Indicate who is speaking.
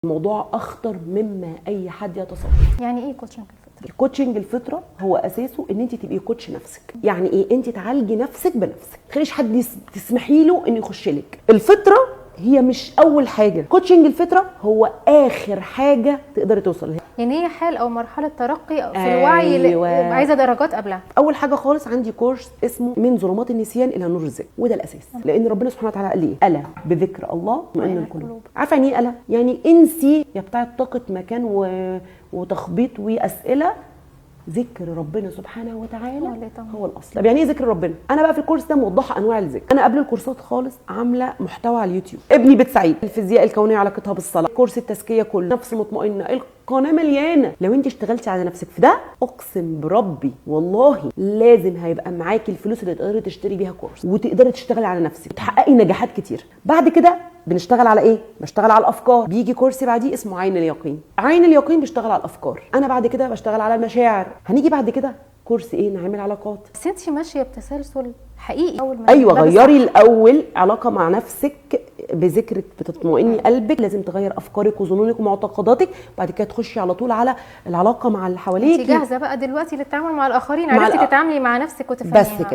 Speaker 1: الموضوع اخطر مما اي حد يتصور.
Speaker 2: يعني ايه كوتشنج الفطره؟
Speaker 1: الكوتشنج الفطره هو اساسه ان انت تبقي كوتش نفسك. يعني ايه؟ انت تعالجي نفسك بنفسك، ما تخليش حد تسمحي له انه يخش لك. الفطره هي مش اول حاجه، كوتشنج الفطره هو اخر حاجه تقدري توصل لها.
Speaker 2: يعني هي حال او مرحله ترقي في الوعي.
Speaker 1: أيوة.
Speaker 2: عايزه درجات قبلها.
Speaker 1: اول حاجه خالص عندي كورس اسمه من ظلمات النسيان الى نور الذكر، وده الاساس. لان ربنا سبحانه وتعالى قال ايه؟ الا بذكر الله مطمئن القلوب. عارفه يعني ايه الا؟ يعني انسي يا بتاعه طاقه مكان وتخبيط واسئله. ذكر ربنا سبحانه وتعالى هو الاصل. طب يعني ايه ذكر ربنا؟ انا بقى في الكورس ده موضحه انواع الذكر. انا قبل الكورسات خالص عامله محتوى على اليوتيوب، ابني بيت سعيد، الفيزياء الكونيه علاقتها بالصلاه، كورس التزكيه كله، نفس مطمئنه، القناه مليانه. لو انت اشتغلتي على نفسك في ده اقسم بربي والله لازم هيبقى معاكي الفلوس اللي تقدري تشتري بيها كورس وتقدري تشتغلي على نفسك وتحققي نجاحات كتير. بعد كده بنشتغل على ايه؟ بشتغل على الافكار. بيجي كورس بعديه اسمه عين اليقين. عين اليقين بيشتغل على الافكار. انا بعد كده بشتغل على المشاعر. هنيجي بعد كده كورس ايه؟ نعمل علاقات.
Speaker 2: بس انت ماشيه بتسلسل حقيقي. اول ما
Speaker 1: ايوه، غيري الاول علاقه مع نفسك بذكرك، بتطمئني قلبك، لازم تغير افكارك وظنونك ومعتقداتك، بعد كده تخشي على طول على العلاقه مع اللي حواليك.
Speaker 2: انت جاهزه بقى دلوقتي للتعامل مع الاخرين، عرفتي تتعاملي مع نفسك وتفهميها
Speaker 1: بس كده.